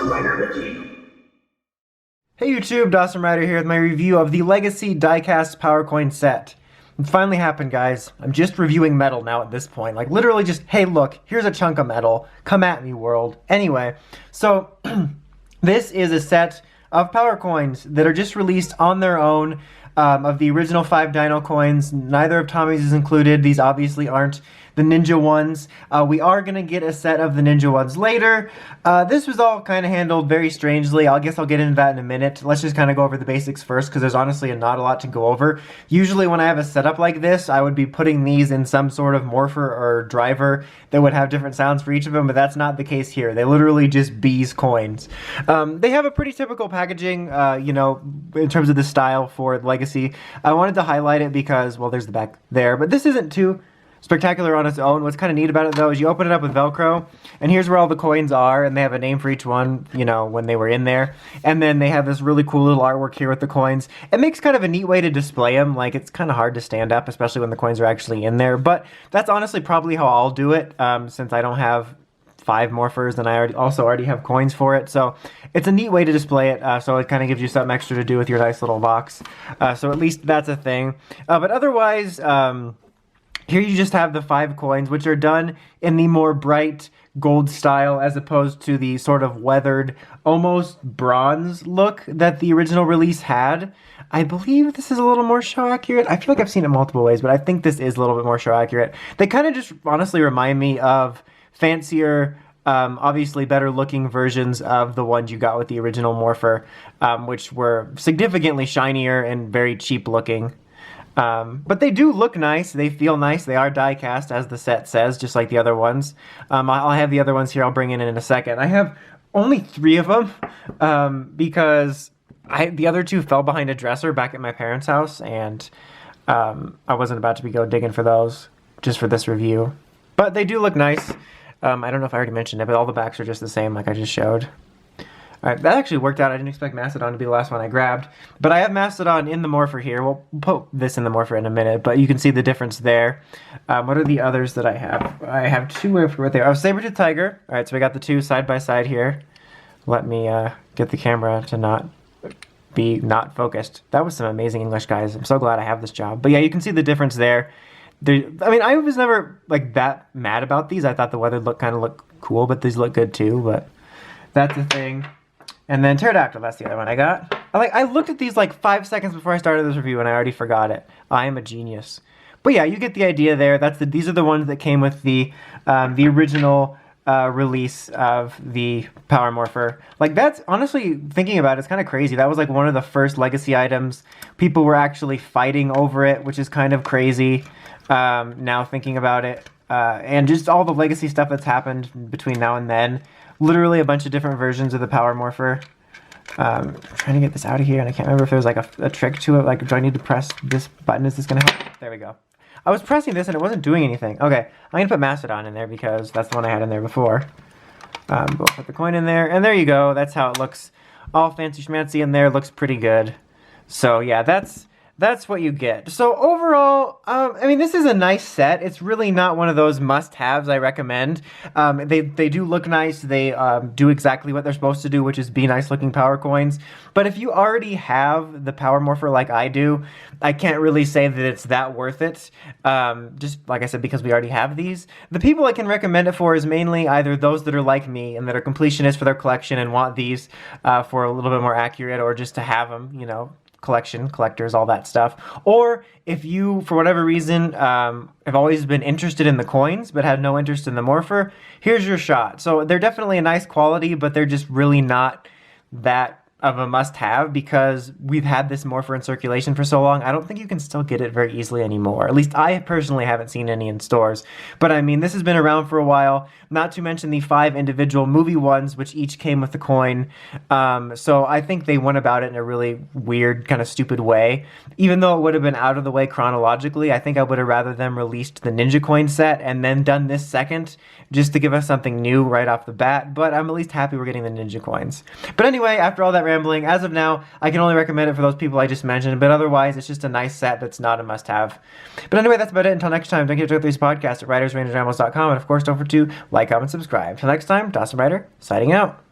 Dawson Rider Wiki. Hey YouTube, Dawson Rider here with my review of the Legacy Diecast Power Coin set. It finally happened, guys. I'm just reviewing metal now at this point. Like, literally just, hey look, here's a chunk of metal. Come at me, world. Anyway, so this is a set of power coins that are just released on their own, of the original 5 Dino coins. Neither of Tommy's is included. These obviously aren't the Ninja ones. We are going to get a set of the Ninja ones later. This was all kind of handled very strangely. I guess I'll get into that in a minute. Let's just kind of go over the basics first, because there's honestly not a lot to go over. Usually when I have a setup like this, I would be putting these in some sort of morpher or driver that would have different sounds for each of them, but that's not the case here. They literally just bees coins. They have a pretty typical packaging, you know, in terms of the style for Legacy. I wanted to highlight it because, well, there's the back there, but this isn't too spectacular on its own. What's kind of neat about it, though, is you open it up with Velcro, and here's where all the coins are, and they have a name for each one, you know, when they were in there. And then they have this really cool little artwork here with the coins. It makes kind of a neat way to display them. Like, it's kind of hard to stand up, especially when the coins are actually in there. But that's honestly probably how I'll do it, since I don't have 5 morphers, and I already have coins for it. So it's a neat way to display it, so it kind of gives you something extra to do with your nice little box. So at least that's a thing. But otherwise, here you just have the 5 coins, which are done in the more bright gold style as opposed to the sort of weathered, almost bronze look that the original release had. I believe this is a little more show accurate. I feel like I've seen it multiple ways, but I think this is a little bit more show accurate. They kind of just honestly remind me of fancier, obviously better looking versions of the ones you got with the original Morpher, which were significantly shinier and very cheap looking. But they do look nice, they feel nice, they are die cast as the set says, just like the other ones. I'll have the other ones here, I'll bring in a second. I have only 3 of them, because the other 2 fell behind a dresser back at my parents' house, and I wasn't about to go digging for those, just for this review. But they do look nice. I don't know if I already mentioned it, but all the backs are just the same like I just showed. Alright, that actually worked out. I didn't expect Mastodon to be the last one I grabbed. But I have Mastodon in the Morpher here. We'll put this in the Morpher in a minute, but you can see the difference there. What are the others that I have? I have 2 right there. Oh, Saber-Tooth Tiger. Alright, so we got the 2 side by side here. Let me get the camera to not be not focused. That was some amazing English, guys. I'm so glad I have this job. But yeah, you can see the difference there. I mean, I was never like that mad about these. I thought the weathered look kind of looked cool, but these look good too. But that's the thing. And then Pterodactyl, that's the other one I got. I looked at these like 5 seconds before I started this review, and I already forgot it. I am a genius. But yeah, you get the idea there. These are the ones that came with the original release of the Power Morpher. Like, that's honestly, thinking about it, it's kind of crazy. That was like one of the first Legacy items. People were actually fighting over it, which is kind of crazy. Now thinking about it, and just all the Legacy stuff that's happened between now and then. Literally a bunch of different versions of the Power Morpher. I'm trying to get this out of here, and I can't remember if there was like a trick to it. Like, do I need to press this button? Is this going to help? There we go. I was pressing this and it wasn't doing anything. Okay, I'm going to put Mastodon in there because that's the one I had in there before. We'll put the coin in there, and there you go. That's how it looks. All fancy schmancy in there. Looks pretty good. So yeah, that's what you get. So overall, I mean, this is a nice set. It's really not one of those must-haves I recommend. They do look nice. They do exactly what they're supposed to do, which is be nice-looking power coins. But if you already have the Power Morpher like I do, I can't really say that it's that worth it. Just like I said, because we already have these. The people I can recommend it for is mainly either those that are like me and that are completionists for their collection and want these for a little bit more accurate, or just to have them, you know, collectors, all that stuff. Or if you, for whatever reason, have always been interested in the coins but had no interest in the Morpher, here's your shot. So they're definitely a nice quality, but they're just really not that of a must-have because we've had this Morpher in circulation for so long. I don't think you can still get it very easily anymore. At least I personally haven't seen any in stores. But I mean, this has been around for a while, not to mention the 5 individual movie ones, which each came with a coin. So I think they went about it in a really weird, kind of stupid way. Even though it would have been out of the way chronologically, I think I would have rather them released the Ninja coin set and then done this second, just to give us something new right off the bat. But I'm at least happy we're getting the Ninja coins. But anyway, after all that rambling, as of now, I can only recommend it for those people I just mentioned, but otherwise, it's just a nice set that's not a must-have. But anyway, that's about it. Until next time, don't forget to check out these podcasts at writersrangersrambles.com, and of course, don't forget to like, comment, subscribe. Until next time, Dawson Rider, signing out.